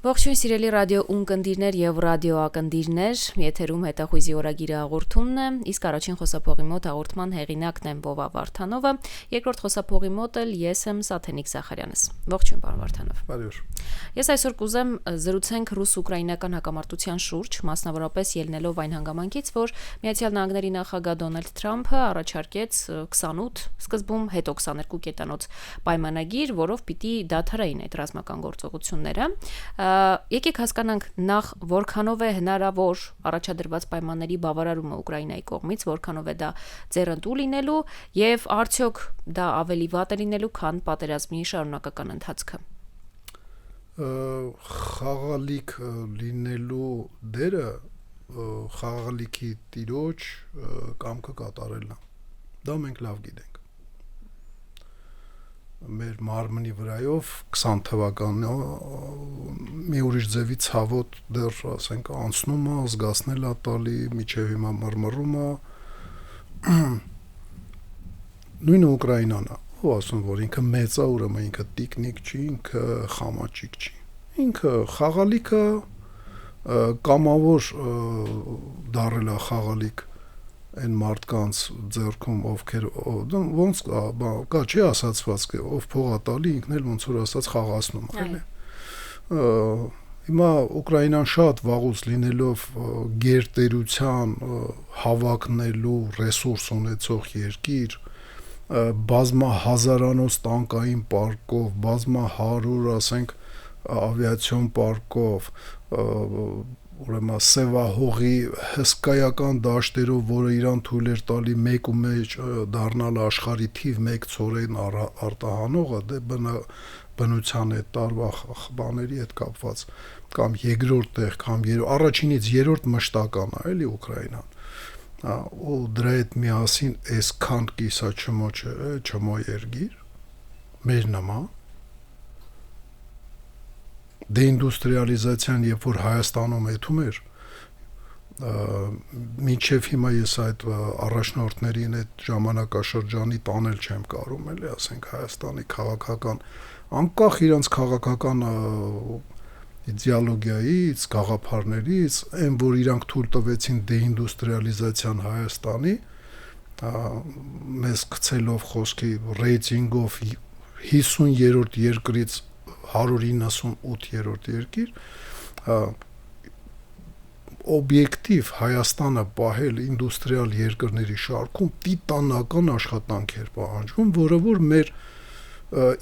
Ողջույն սիրելի ռադիո ունկնդիրներ եւ ռադիո ակնդիրներ, եթերում հետախույզի օրագիրը հաղորդումն է, իսկ առաջին խոսափողի մոտ հաղորդման հեղինակն եմ Վովա Վարդանովը, երկրորդ խոսափողի մոտ էլ ես եմ Սաթենիկ Զախարյանս։ Ողջույն, պարոն Վարդանով։ Բարև։ Ես այսօր կուզեմ զրուցենք ռուս-ուկրաինական հակամարտության շուրջ, մասնավորապես ելնելով այն հանգամանքից, որ Միացյալ Նահանգների նախագահ Դոնալդ Թրամփը առաջարկեց 28, սկզբում հետո 22 կետանոց պայմանագիր, որով պիտի դադարային այդ ռազմական գործողությունները։ Եկեք հասկանանք նախ որքանով է հնարավոր առաջադրված պայմանների բավարարումը Ուկրաինայի կողմից, որքանով է դա ձեռնտու լինելու եւ արդյոք դա ավելի վատ է լինելու, քան պատերազմի շարունակական ընթացքը։ Խաղալիք լինելու դերը խաղալիքի տիրոջ կամքը կատարելն է։ Դա մենք լավ գիտենք։ Մեր մարմնի վրայով 20 թվականն մի ուրիշ ձևի ցավոտ դեռ ասենք անցնում է, զգացնել է տալի, միջև հիմա մռմռում է։ Նույնը Ուկրաինան է, ով ասում որ ինքը մեծ է, ուրեմն ինքը տիկնիկ չի, ինքը խամաճիկ չի։ Ինքը խաղալիքը կամավոր դարել է խաղալիք այն մարդկանց ձեռքում, ովքեր ոնց կա չի ասացված, ով փողա տալի, ինքն էլ ոնց որ ասած խաղացնում է, էլի։ Հիմա Ուկրաինան շատ վաղուց լինելով գերտերության հավակնելու ռեսուրս ունեցող երկիր, բազմահազարանոց տանկային պարկով, բազմահարյուր, ասենք, ավիացիոն պարկով, ուրեմն սևահողի հսկայական դաշտերով, որը իրան թույլ էր տալի մեկ ու մեջ դառնալ աշխարհի թիվ 1 ցորեն արտահանողը, դե բնության այդ տարվա բաների հետ կապված, կամ երկրորդ տեղ, կամ առաջինից երրորդ մշտական է, էլի Ուկրաինան։ Ու դրա հետ միասին այսքան չմո երկիր, մեր նման դեինդուստրիալիզացիան, երբ որ Հայաստանում էթում էր, մինչև հիմա ես այդ առաջնորդներին այդ ժամանակաշրջանի տանել չեմ կարում, էլի ասենք Հայաստանի քաղաքական, անկախ իրենց քաղաքական իդեոլոգիայից, գաղափարներից, այն որ իրանք թույլ տվեցին դեինդուստրիալիզացիան Հայաստանի, մեզ գցելով խոսքի ռեյտինգով 50-րդ երկրից 198-րդ երկիր, օբյեկտիվ Հայաստանը պահել ինդուստրիալ երկրների շարքում տիտանական աշխատանք էր պահանջվում, որը որ մեր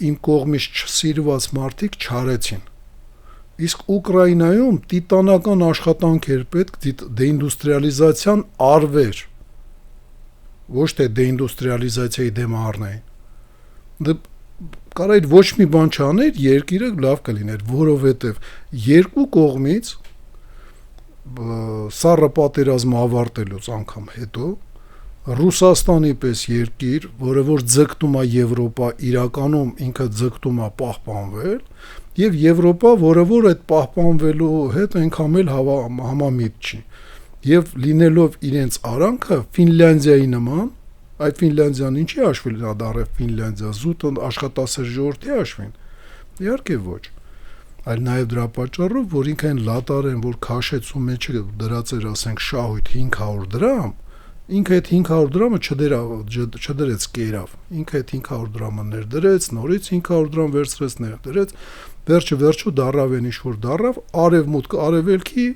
իմ կողմից չսիրված մարդիկ չարեցին։ Իսկ Ուկրաինայում տիտանական աշխատանք էր պետք դեինդուստրիալիզացիան արվեր, ոչ թե դեինդուստրիալիզացիայի դեմ առնեին։ Կարայր ոչ մի բան չաներ, երկիրը լավ կլիներ, որովհետև երկու կողմից սառը պատերազմը ավարտելուց անգամ հետո Ռուսաստանի պես երկիր, որը որ ձգտում է Եվրոպա, իրականում ինքը ձգտում է պահպանվել, եւ Եվրոպա, որը որ այդ պահպանվելու հետ այնքան էլ համամիտ չի։ Եվ լինելով իրենց արանքը Ֆինլանդիայի նման, այդ Ֆինլանդիան ինչի հաշվի դառավ Ֆինլանդիա, զուտ աշխատասեր ժողովրդի հաշվին։ Իհարկե ոչ։ Այլ նաև դրա պատճառով, որ ինքը այն լատարեն, որ քաշեցու մեջը դրած էր, ասենք, շահույթ 500 դրամ, ինքը այդ 500 դրամը չդրեց կերավ։ Ինքը այդ 500 դրամը ներդրեց, նորից 500 դրամ վերցրեց, ներդրեց, վերջը դառավ այն ինչ որ դառավ, արևմուտք արևելքի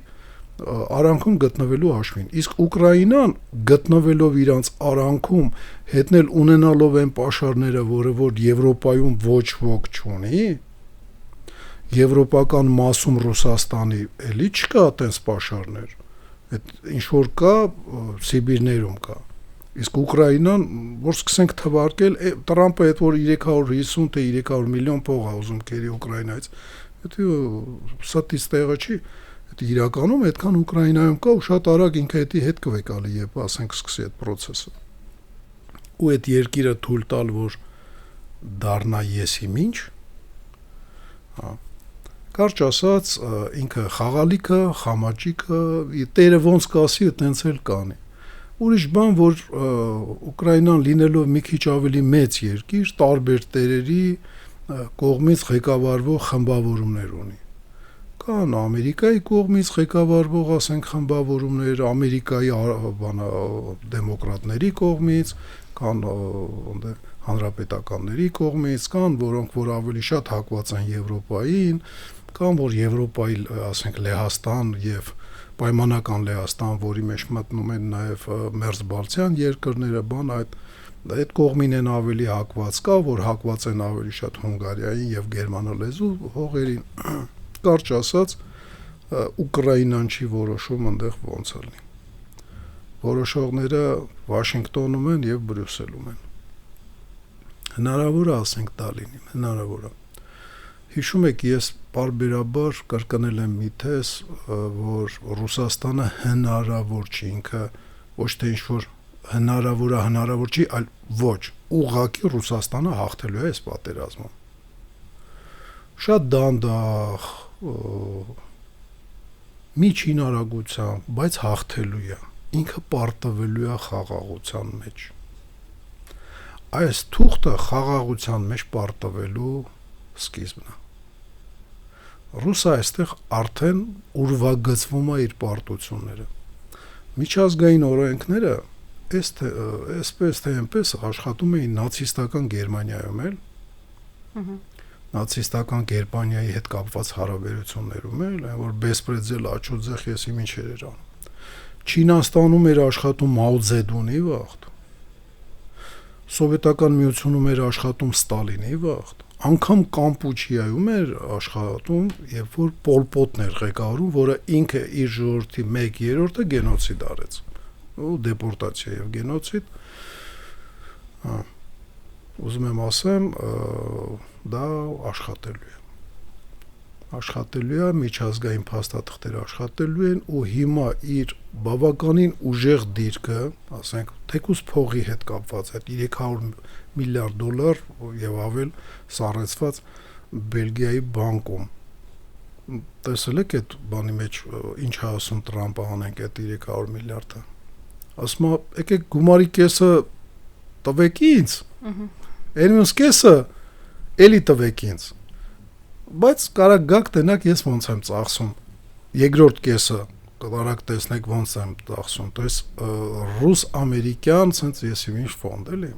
արանքում գտնվելու հաշվին։ Իսկ Ուկրաինան գտնվելով իրանց արանքում, հետնել ունենալով այն պաշարները, որը որ Եվրոպայում ոչ ոք չունի, եվրոպական մասում Ռուսաստանի էլի չկա այդպես պաշարներ, այդ ինչ որ կա Սիբիրներում կա, իսկ Ուկրաինան, որ սկսենք թվարկել, Տրամպը այդ որ 350 թե 300 միլիոն փող է ուզում կերի Ուկրաինայից, դա ստից տեղը չի, դա իրականում այդքան Ուկրաինայում կա ու շատ արագ ինքը էդի հետ կվեկալի, երբ ասենք սկսի այդ process-ը, ու այդ երկիրը թույլ տալ, որ դառնա եսի ինչ, Կարճ ասած, ինքը խաղալիքը, խամաճիկը, տերը ոնց կասի, այտենց էլ կանի։ Ուրիշ բան, որ Ուկրաինան լինելով մի քիչ ավելի մեծ երկիր, տարբեր տերերի կողմից ղեկավարվող խմբավորումներ ունի։ կան Ամերիկայի կողմից ղեկավարվող, ասենք, խմբավորումներ, Ամերիկայի դեմոկրատների կողմից, կան հանրապետականների կողմից, կան, որոնք որ ավելի շատ հակված են Եվրոպային, կան, որ Եվրոպայի, ասենք, Լեհաստան եւ պայմանական Լեհաստան, որի մեջ մտնում են նաեւ մերձբալթյան երկրները, այդ կողմին են ավելի հակված, կա, որ հակված են ավելի շատ Հունգարիային եւ գերմանալեզու հողերին, կարճ ասած, Ուկրաինան չի որոշում այնտեղ ոնց է լինի։ Որոշողները Վաշինգտոնում են եւ Բրյուսելում են։ Հնարավոր է, ասենք, դա լինի, հնարավոր է։ Հիշում եք, ես բարբերաբար կրկնել եմ մի թեզ, որ Ռուսաստանը հնարավոր չի, ինքը ոչ թե ինչ-որ հնարավոր չի, այլ ոչ, ուղղակի Ռուսաստանը հաղթելու է այս պատերազմում։ Շատ դանդաղ, միջին արագությամբ, բայց հաղթելու է, ինքը պարտվելու է խաղաղության մեջ։ Այս թուղթը խաղաղության մեջ պարտվելու սկիզբն է։ Ռուսը այստեղ արդեն ուրվագծվում է իր պարտությունները։ Միջազգային օրենքները այսպես թե այնպես աշխատում էին նացիստական Գերմանիայում էլ, նացիստական Գերմանիայի հետ կապված հարաբերություններում էլ, այն որ Բեսպրեդել աչուձեխ եսի ինչեր էր անում։ Չինաստանում էր աշխատում Մաո Ձեդունի վաղտ, Սովետական Միությունում էր աշխատում Ստալինի վաղտ, անգամ Կամպուչիայում էր աշխատում, երբ որ Պոլ Պոտն էր ղեկավարում, որը ինքը իր ժողովրդի 1/3-ը գենոցիդ արեց, ու դեպորտացիա եւ գենոցիդ, ուզում եմ ասեմ, դա աշխատելու է, միջազգային փաստաթղթերը աշխատելու են, ու հիմա իր բավականին ուժեղ դիրքը, ասենք, թեկուզ փողի հետ կապված այդ $300 միլիարդ եւ ավել սառեցված Բելգիայի բանկում, տեսել եք այդ բանի մեջ ինչ է ասում Տրամպը, անենք այդ 300 միլիարդը, ասում է, եկեք գումարի կեսը տվեք ինձ, Էրմյուս կեսը էլի տվեք ինձ, բայց կարակ գաք տնակ ես ոնց եմ ծախսում, երկրորդ կեսը կարակ տեսնեք ոնց եմ ծախսում, то есть ռուս-ամերիկյան ցենց եսի ինչ ֆոնդ էլի,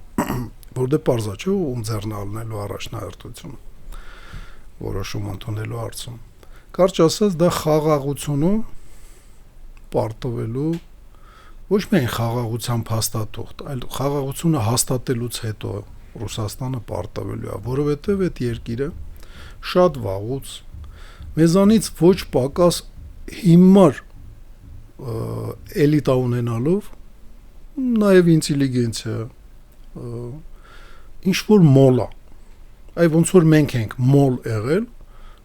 որտե պարզա չէ ում ձեռնալնելու առաջնահերթությունը, որոշում ընդունելու հարցում, կարճ ասած դա խաղաղությունում պարտվելու ոչ միայն խաղաղության փաստաթուղթ, այլ խաղաղությունը հաստատելուց հետո Ռուսաստանը պարտվելու է, որովհետև այդ երկիրը շատ վաղուց մեզանից ոչ պակաս հիմար էլիտա ունենալով, նաև ինտելիգենցիա, ինչ որ մոլ է, այ ոնց որ մենք ենք մոլ եղել,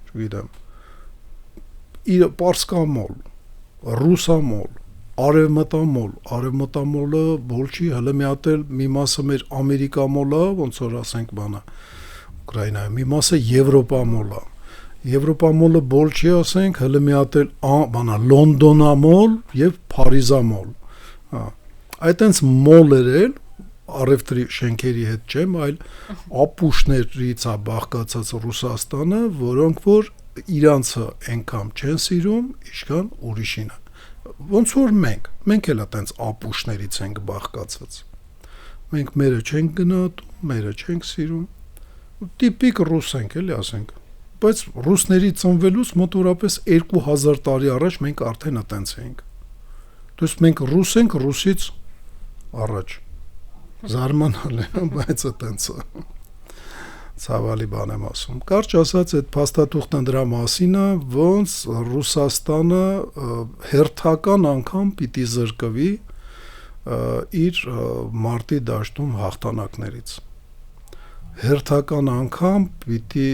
չգիտեմ, իր պարսկամոլ, ռուսամոլ, արևմտամոլը բոլ չի, հələ մի հատ էլ մի մասը մեր ամերիկամոլը, ոնց որ ասենք բանը Ուկրաինայում, մի մասը եվրոպամոլը, եվրոպամոլը բոլ չի, ասենք, հələ մի հատ էլ բանա լոնդոնամոլ եւ փարիզամոլ, այտենց մոլեր էլ առևտրի շենքերի հետ չեմ, այլ ապուշներից է բաղկացած Ռուսաստանը, որոնք որ իրանցը այնքան չեն սիրում, ինչքան ուրիշինը, ոնց որ մենք էլ այտենց ապուշներից ենք բաղկացած, մենք մերը չենք գնահատում, մերը չենք սիրում, տիպիկ ռուս ենք էլի ասենք, բայց ռուսների ծնվելուց մոտավորապես 2000 տարի առաջ մենք արդեն այտենց էինք, то есть մենք ռուս ենք ռուսից առաջ, զարմանալ է, բայց այտենց է, ցավալի բան եմ ասում, կարճ ասած այդ փաստաթուղթը դրա մասին է, ոնց Ռուսաստանը հերթական անգամ պիտի զրկվի իր մարտի դաշտում հաղթանակներից, հերթական անգամ պիտի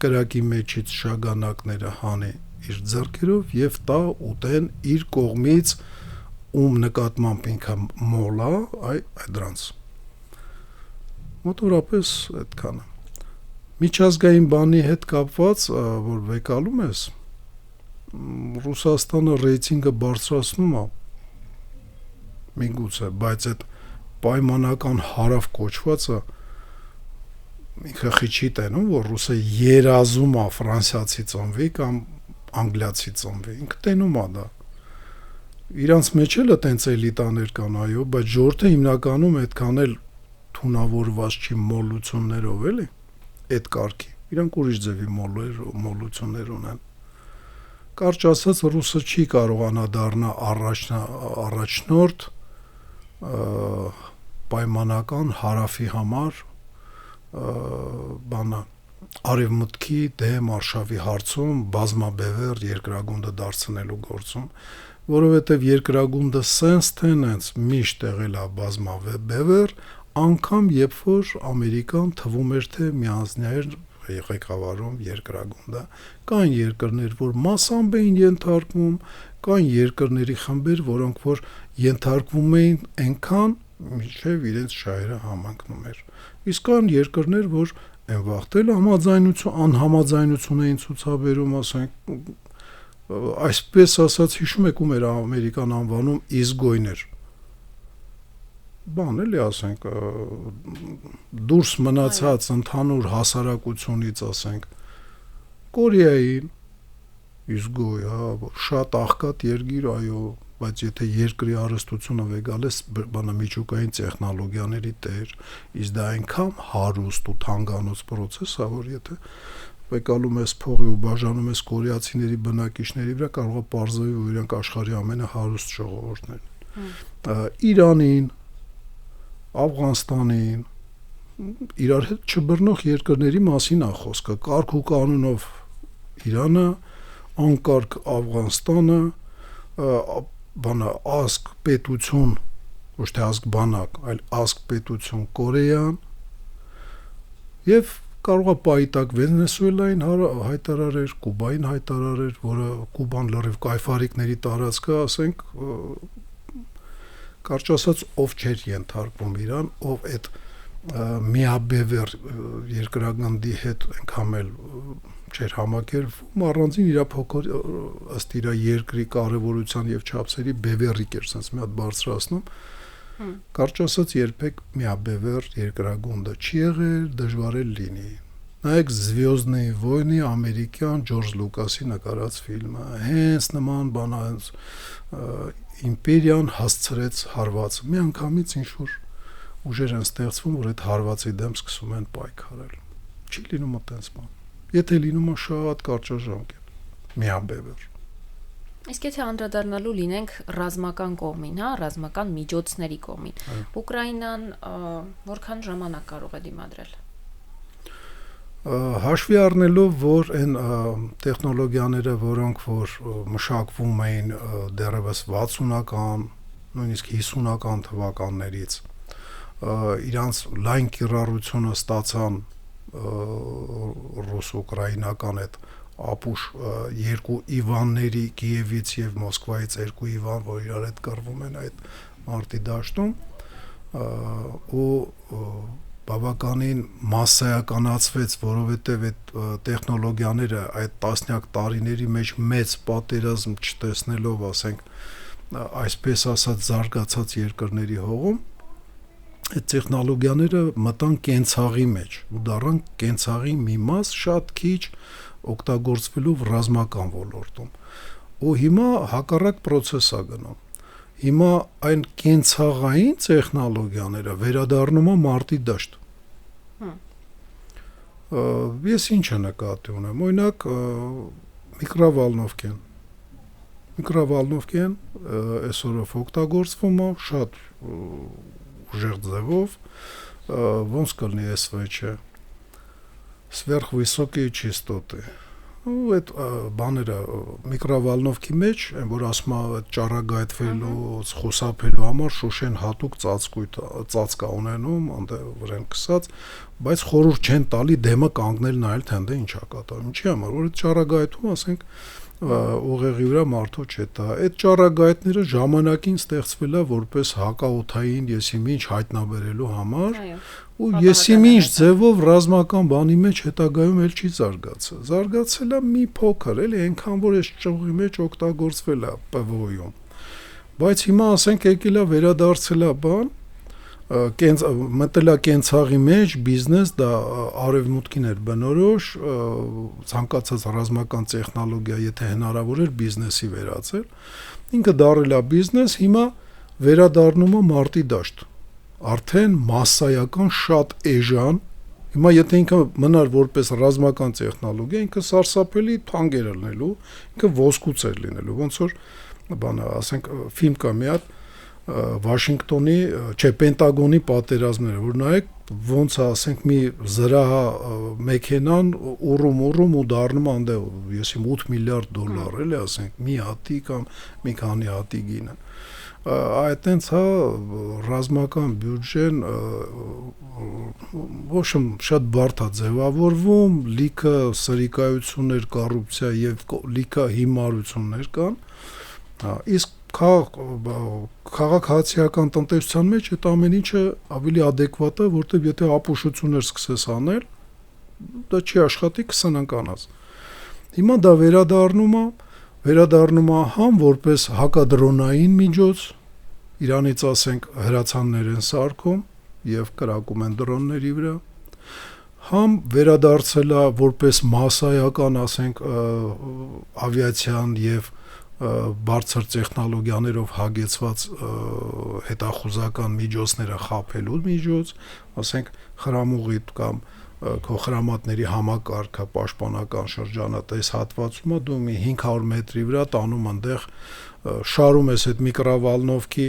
կրակի մեջից շագանակները հանի իր ձեռքերով եւ տա ուտեն իր կողմից ում նկատմամբ ինքը մոլ է, այ դրանց մոտորապես այդքանը միջազգային բանի հետ կապված, որ վեկալում ես, Ռուսաստանը ռեյտինգը բարձրացնում է, միգուցե, բայց այդ պայմանական հարավ կոչվածը ինքը խիչի տենում, որ ռուսը երազում է ֆրանսիացի ծնվի կամ անգլիացի ծնվի, ինքը տենում է դա։ Իրանց մեջ էլ այտենց էլիտաներ կան, այո, բայց ժողովուրդը հիմնականում այդքան էլ թունավորված չի մոլություններով, էլի, այդ կարգի։ Իրանք ուրիշ ձևի մոլություններ ունեն։ Կարճ ասած, ռուսը չի կարողանա դառնա առաջնորդ պայմանական հարավի համար արևմուտքի դեմ արշավի հարցում բազմաբևեռ երկրագունդը դարձնելու գործում, որովհետև երկրագունդը sense tenants միշտ եղել է բազմաբևեռ, անգամ երբ որ Ամերիկան թվում էր թե միանձնյա ղեկավարում երկրագունդը, կան երկրներ, որ մասամբ էին ենթարկվում, կան երկրների խմբեր, որոնք որ ենթարկվում էին այնքան, մինչև իրենց շահերը համընկնում էր։ Իսկ կան երկրներ, որ այն վաղտել անհամաձայնություն էին ցուցաբերում, ասենք, այսպես ասած, հիշում եք ում էր Ամերիկան անվանում իզգոյներ։ Բան էլի ասենք, դուրս մնացած ընդհանուր հասարակությունից, ասենք, Կորեային իզգոյ, շատ աղքատ երկիր, այո, բայց եթե երկրի հարստությունը վեգալես բանամիջուկային տեխնոլոգիաների տեր, իսկ դա այնքան հարուստ ու թանկանոց process է, որ եթե վեկալում ես փողի ու բաժանում ես կորեացիների բնակիչների վրա, կարող է պարզվի, որ իրանք աշխարհի ամենահարուստ ժողովուրդն են։ Իրանին, Աֆղանստանին, իրար հետ չբռնող երկրների մասին է խոսքը, կարգ ու կանոնով Իրանը, անկարգ Աֆղանստանը, ազգ պետություն, ոչ թե ազգ բանակ, այլ ազգ պետություն Կորեան, եւ կարող է պայտակ Վենեսուելային հայտարարեր, Կուբային հայտարարեր, որը Կուբան լրիվ կայֆարիկների տարածքը, ասենք, կարճ ասած, ով չէր ենթարկվում իրան, ով այդ միաբևեռ երկրագնդի հետ այնքան էլ չէր համակերպվում, առանձին իր փոքր ըստ իր երկրի կարևորության եւ չափսերի բևեռիկ էր, sense մի հատ բարձրացնում։ Կարճ ասած, երբեք միաբևեռ երկրագունդը չի եղել, դժվար է լինի։ Նայեք «Զվյոզդնոյ վոյնի» ամերիկյան Ջորջ Լուկասի նկարած ֆիլմը, հենց նման բան, իմպերիան հասցրեց հարվածը, մի անգամից ինչ-որ ուժեր են ստեղծվում, որ այդ հարվածի դեմ սկսում են պայքարել։ Չի լինում այդպես բան։ Եթե լինում է շատ կարճաժամկետ, միաբևեռ։ Իսկ եթե անդրադառնալու լինենք ռազմական կողմին, ռազմական միջոցների կողմին, Ուկրաինան որքան ժամանակ կարող է դիմադրել։ Հաշվի առնելով, որ այն տեխնոլոգիաները, որոնք որ մշակվում էին դեռևս 60-ական, նույնիսկ 50-ական թվականներից, իրանց լայն կիրառությունը ստացան ռուս-ուկրաինական այդ ապուշ երկու Իվանների, Կիևից եւ Մոսկվայից երկու Իվան, որ իրար հետ կռվում են այդ մարտի դաշտում, ու բավականին մասսայականացվեց, որովհետև այդ տեխնոլոգիաները այդ տասնյակ տարիների մեջ մեծ պատերազմ չտեսնելով, ասենք, այսպես ասած զարգացած երկրների հողում, այդ տեխնոլոգիաները մտան կենցաղի մեջ ու դառան կենցաղի մի մաս, շատ քիչ օգտագործվելով ռազմական ոլորտում։ Ու հիմա հակառակ process է գնում։ Հիմա այն կենցաղային տեխնոլոգիաները վերադառնում են մարտի դաշտ։ Ես ինչ նկատի ունեմ, օրինակ միկրովալնովկեն այսօրով օգտագործվում է շատ ուժեղ ձևով, ոնց կլինի SVČ, սվերխվիսոկի չիստոտի։ Ու այդ բաները միկրովալնովքի մեջ, որ ասում է ճառագայթվելու, խուսափելու համար շուշեն հատուկ ծածկ ունենում, այնտեղ վրան կսած, բայց խորհուրդ չեն տալի դեմը կանգնել նայել թե այնտեղ ինչ է կատարվում։ Ինչի համար, որ այդ ճառագայթում, ասենք, ուղեղի վրա մարդու չետա։ Այդ ճառագայթները ժամանակին ստեղծվել է որպես հակաօդային եսիմինչ հայտնաբերելու համար, ու եսիմինչ ձևով ռազմական բանի մեջ հետագայում էլ չի զարգացել։ Զարգացել է մի փոքր, էլի այնքան որ այս ճյուղի մեջ օգտագործվել է ՊՎՕ-ում։ Բայց հիմա ասենք եկել է վերադարձել է բան, մտելա կենցաղի մեջ բիզնես դա արևմուտքին էր բնորոշ, ցանկացած ռազմական տեխնոլոգիա, եթե հնարավոր էր բիզնեսի վերածել, ինքը դարել է բիզնես, հիմա վերադառնում է մարտի դաշտ, արդեն massայական շատ էժան, հիմա եթե ինքը մնար որպես ռազմական տեխնոլոգիա, ինքը սարսափելի թանկ էր լինելու, ինքը ոսկուց էր լինելու, ոնց որ բանը, ասենք ֆիլմ կա մի հատ Վաշինգտոնի, Պենտագոնի պատերազմները, որ նայեք ոնց է, ասենք մի զրահ մեքենան ուռում ու դառնում անդեղ, ես իմ $8 միլիարդ, էլի ասենք, մի հատի կամ մի քանի հատի գինը։ Այդտենց հա ռազմական բյուջեն ոչ շատ բարդ է ձևավորվում, լիքը սրիկայություններ, կոռուպցիա եւ լիքը հիմարություններ կան, իսկ քաղաքացիական տնտեսության մեջ այդ ամեն ինչը ավելի adekvat է, որտեղ եթե ապուշություններ սկսես անել, դա չի աշխատի 20 անկանաց։ Հիմա դա վերադառնում է համ որպես հակադրոնային միջոց, Իրանից ասենք հրացաններ են սարքում եւ կրակում են դրոնների վրա, համ վերադարձել է որպես մասսայական, ասենք ավիացիան եւ բարձր տեխնոլոգիաներով հագեցված հետախուզական միջոցները խաբելու միջոց, ասենք խրամուղի կամ քո խրամատների համակարգը պաշտպանական շրջանատես հատվածում դու մի 500 մետրի վրա տանում այնտեղ շարում ես այդ միկրովալնովքի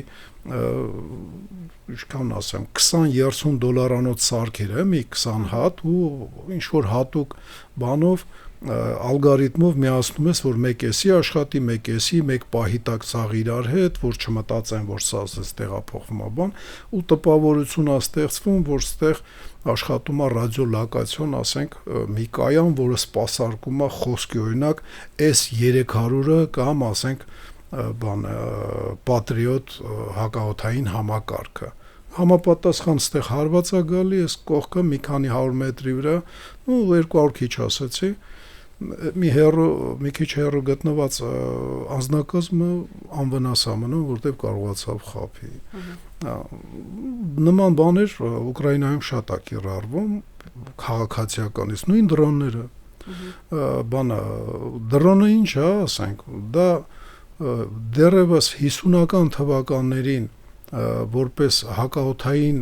ինչքան ասեմ $20-30 սարքեր է մի 20 հատ ու ինչ որ հատուկ բանով ալգորիթմով միացնում ես, որ մեկեսի աշխատի, մեկեսի, մեկ պահի տակ ցաղ իրար հետ, որ չմտածեն, որ սա տեղափոխվում է բան, ու տպավորություն է ստեղծվում, որ ստեղ աշխատում է ռադիոլոկացիոն, ասենք, մի կայան, որը սպասարկում է խոսքի օրինակ S300-ը կամ ասենք բան Patriot հակաօդային համակարգը։ Համապատասխան ստեղ հարված է գալի, այս կողքը մի քանի 100 մետրի վրա, ու 200 քիչ ասացի, մի քիչ հեռու գտնված անձնակազմը անվնաս է մնում, որտեղ կարողացավ խաբի։ Նման բաներ Ուկրաինայում շատ է կիրառվում քաղաքացիականից, նույն դրոնները։ Բանը դրոնը ինչ է, ասենք, դա դեռևս 50-ական թվականներին որպես հակաօդային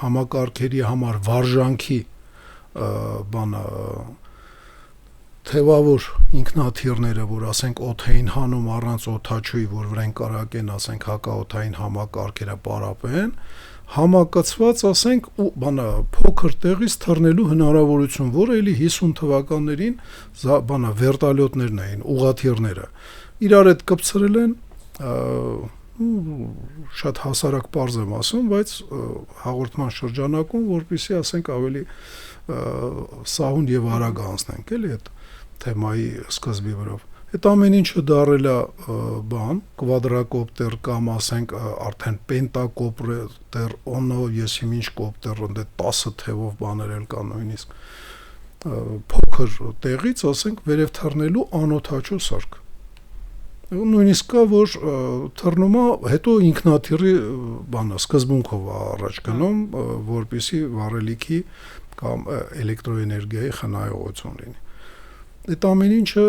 համակարգերի համար վարժանքի բանը թևավոր ինքնաթիռները, որ ասենք օդային հանում առանց օդաչուի, որ վրան կարակեն, ասենք հակաօդային համակարգերը պարապեն, համակցված, ասենք, ու բանը փոքր տեղից թռնելու հնարավորություն, որը էլի 50 թվականներին բանը վերտալյոտներն էին, ուղաթիռները, իրար հետ կպցրել են, շատ հասարակ պարզ եմ ասում, բայց հաղորդման շրջանակում, որպեսզի ասենք ավելի սահուն եւ արագ անցնենք, էլի այդ թեմայի սկզբի վրով։ Այդ ամեն ինչը դարել է բան, կվադրակոպտեր կամ ասենք արդեն պենտակոպտեր, օնո, ես իմ ինչ կոպտեր, ընդ 10 թևով բաներ էլ կան նույնիսկ փոքր տեղից, ասենք, վերև թռնելու անօդաչու սարք։ Նույնիսկ կա, որ թռնում է, հետո ինքնաթիռի բանը սկզբունքով է առաջ գնում, որպեսզի վառելիքի կամ էլեկտրոէներգիայի խնայողություն լինի։ Այդ ամեն ինչը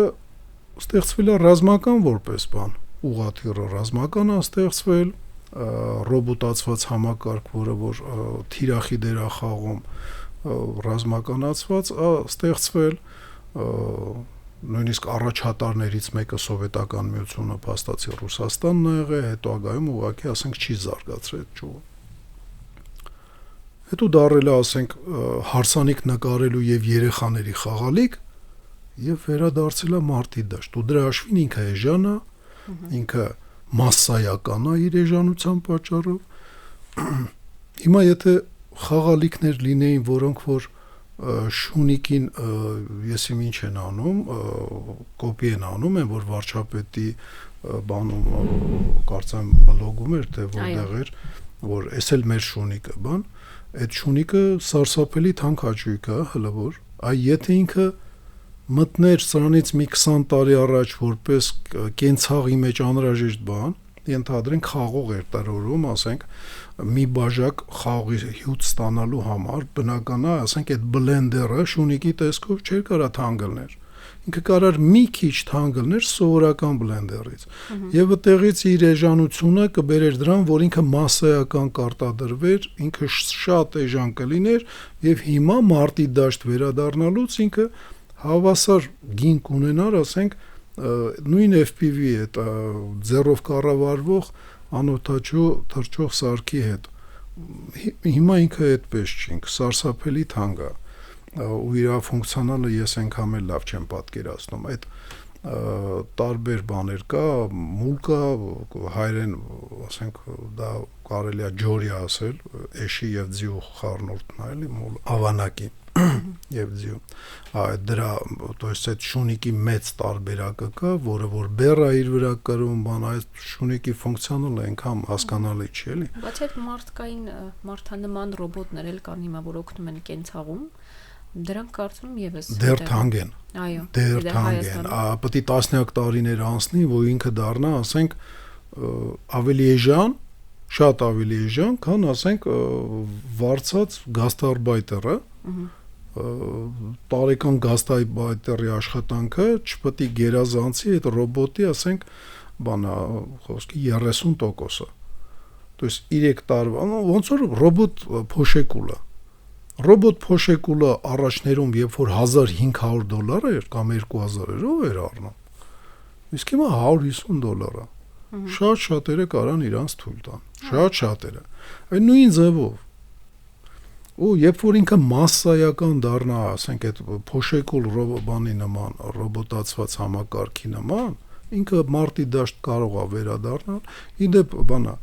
ստեղծվել է ռազմական որպես բան, ուղղաթիռը ռազմական է ստեղծվել, ռոբոտացված համակարգ, որը որ թիրախի դեր է խաղում, ռազմականացված է ստեղծվել, նույնիսկ առաջատարներից մեկը սովետական միությունը, փաստացի Ռուսաստանն է եղել, հետագայում ուղղակի ասենք չի զարգացրել այդ ճյուղը։ Հետո դարել է, ասենք, հարսանիք նկարելու եւ երեխաների խաղալիք եւ վերադարձել է մարտի դաշտ։ Ու դրա հաշվին ինքը էժան է, ինքը massայական է իր էժանության պատճառով։ Հիմա եթե խաղալիքներ լինեին, որոնք որ շունիկին ես իմ ինչ են անում, կոպի են անում, են որ վարչապետի բանում կարծեմ բլոգում էր, թե որտեղ էր, որ էս էլ մեր շունիկը բան, այդ շունիկը սարսափելի թանկ հաճույք է, հələ որ, այ եթե ինքը մտներ սրանից մի 20 տարի առաջ որպես կենցաղի մեջ անհրաժեշտ բան, ենթադրենք խաղող էր տրորում, ասենք մի բաժակ խաղի հյութ ստանալու համար բնական է, ասենք այդ բլենդերը շունիկի տեսքով չէր կարա թանգլներ, ինքը կարար մի քիչ թանգլներ սովորական բլենդերից եւ այդտեղից իր էժանությունը կբերեր դրան, որ ինքը մասսայական կարտադրվեր, ինքը շատ էժան կլիներ եւ հիմա մարտի դաշտ վերադառնալուց ինքը հավասար գին կունենար, ասենք նույն FPV այդ ձեռով կառավարվող անօթաչու թռչող սարքի հետ հիմա ինքը այդպես չի, ինքը սարսափելի թանկ է ու իր ֆունկցիոնալը ես այնքան էլ լավ չեմ պատկերացնում այդ տարբեր բաներ կա մուլ կա հայերեն ասենք դա կարելի է ջորի ասել էշի եւ ձիու խառնուրդն է էլի մուլ ավանակի եւ ձիու դրա то есть այդ շունիկի մեծ տարբերակը կա որը որ բեռը իր վրա կրում բան այդ շունիկի ֆունկցիոնալը այնքան հասկանալի չի էլի բայց այդ մարդանման ռոբոտներ էլ կան հիմա որ օգնում են կենցաղում դրանք կարծում եւս դեռ թանկ են այո դեռ թանկ են պետք է տասնյակ տարիներ անցնի որ ինքը դառնա ասենք ավելի էժան շատ ավելի էժան քան ասենք վարձած գաստարբայտերը տարեկան գաստարբայտերի աշխատանքը չպետք է գերազանցի այդ ռոբոտի ասենք բանա խոսքի 30%-ը то есть 3 տարվա ոնց որ ռոբոտ փոշեկուլը ռոբոտ փոշեկուլը առաջներում երբ որ $1500 էր կամ 2000 երով էր առնում իսկ հիմա $150 է շատ շատերը կարան իրանց թույլ տան շատ շատերը այն նույն ձևով ու երբ որ ինքը մասսայական դառնա ասենք այդ փոշեկուլ բանի նման ռոբոտացված համակարգի նման ինքը մարտի դաշտ կարող է վերադառնալ իդեպ բանա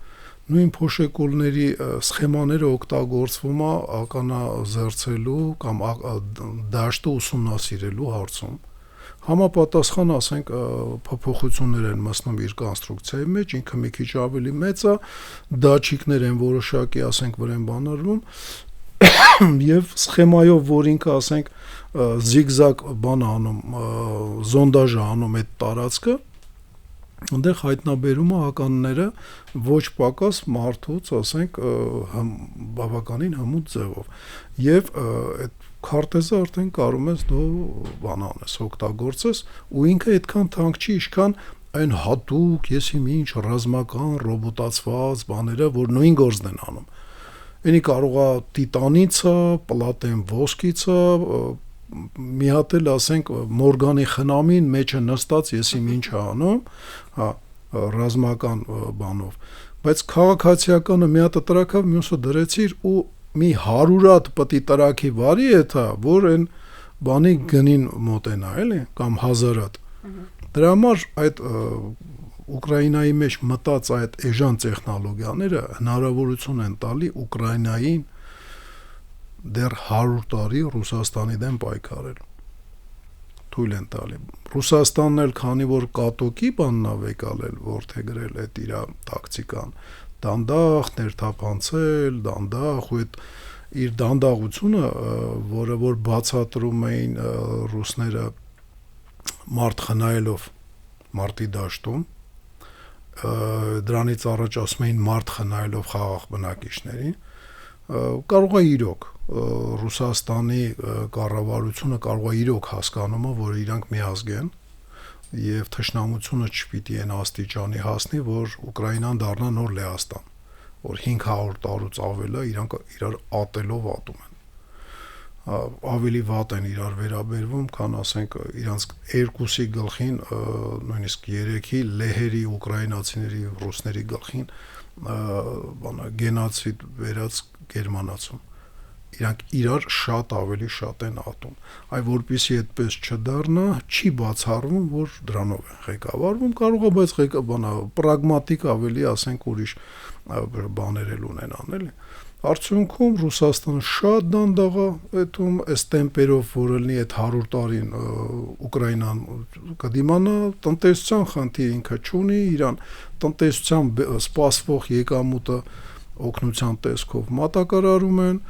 նույն փոշեկուլների սխեմաները օգտագործվում է ականազերծելու կամ դաշտը ուսումնասիրելու հարցում համապատասխան ասենք փոփոխություններ են մտնում իր կոնստրուկցիայի մեջ ինքը մի քիչ ավելի մեծ է դաչիկներ են որոշակի ասենք վրան բանալվում եւ սխեմայով որ ինքը ասենք զիգզագ բան անում զոնդաժ անում այդ տարածքը այնտեղ հայտնաբերում է ականները ոչ պակաս մարդուց ասենք բավականին հմուտ ձևով եւ այդ քարտեզը արդեն կարող ես դու բան անես օգտագործես ու ինքը այդքան թանկ չի ինչքան այն հատուկ եսի ինչ ռազմական ռոբոտացված բաները որ նույն գործն են անում Այնի կարող է տիտանից է, պլատեն ոսկից է, մի հատ էլ ասենք մորգանի խնամին մեջը նստած եսի ինչ է անում, հա, ռազմական բանով, բայց քաղաքացիականը մի հատ տրակավ, մյուսը դրեցիր ու մի 100 հատ պտի տրակի վարի է թա, որ այն բանի գնին մոտենա, էլի, կամ 1000 հատ։ Դրա համար այդ Ուկրաինայի մեջ մտած այդ էժան տեխնոլոգիաները հնարավորություն են տալի Ուկրաինային դեռ 100 տարի Ռուսաստանի դեմ պայքարել։ Թույլ են տալի։ Ռուսաստանն էլ քանի որ կատոկի բանն է վեկալել, որթեգրել այդ իր տակտիկան, դանդաղ ներթափանցել, դանդաղ ու այդ իր դանդաղությունը, որը որ բացատրում էին ռուսները մարդ խնայելով մարտի դաշտում դրանից առաջ ասում էին մարդ խնայելով խաղաղ բնակիչներին կարող է իրոք Ռուսաստանի կառավարությունը կարող է իրոք հասկանում է որ իրանք միազգ են եւ թշնամությունը չպիտի այն աստիճանի հասնի որ Ուկրաինան դառնա նոր Լեհաստան որ 500 տարուց ավել է իրանք իրար ատելով ատում են ավելի վատ են իրար վերաբերվում, քան ասենք իրանց երկուսի գլխին, նույնիսկ 3-ի լեհերի ուկրաինացիների ռուսների գլխին բանա գենոցիդ վերած գերմանացում։ Իրանք իրար շատ ավելի շատ են ատում։ Այ որպեսզի այդպես չդառնա, չի բացառվում, որ դրանով են ղեկավարվում, կարող է, բայց բանա պրագմատիկ ավելի, ասենք ուրիշ բաներ էլ ունենան, էլի։ Արդյունքում Ռուսաստանը շատ դանդաղ է այդում այս տեմպերով որ լինի այդ 100 տարին Ուկրաինան կդիմանա տնտեսության խնդիր ինքը չունի իրան տնտեսության սպասվող եկամուտը օգնության տեսքով մատակարարում են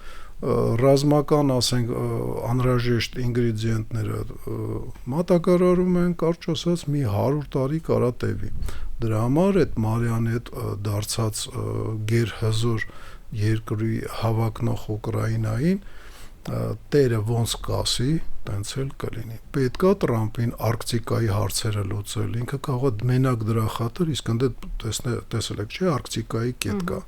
ռազմական, ասենք, անհրաժեշտ ինգրեդիենտները մատակարարում են, կարճ ասած, մի 100 տարի կարա տևի։ Դրա համար այդ Մարիանի հետ դարձած գերհզոր երկրի հավակնող Ուկրաինային տերը ոնց կասի, տենց էլ կլինի։ Պետքա Տրամփին Արկտիկայի հարցերը լուծել, ինքը կարող է մենակ դրա խաթր, իսկ ընդ տեսել եք, չէ, Արկտիկայի կետ կա։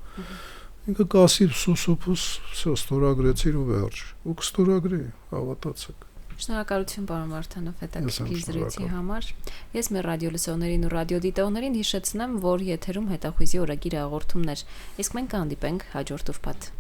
Ինքը կասի սուսուփուս, всё, ստորագրեցիր ու վերջ։ Ու կստորագրի, հավատացեք։ Շնորհակալություն պարոն Վարդանով հետաքրքիր զրույցի համար։ Ես մեր ռադիոլսողներին ու ռադիոդիտողներին հիշեցնեմ, որ եթերում հետախույզի օրագիր հաղորդումներ, իսկ մենք կհանդիպենք հաջորդ ուրբաթ։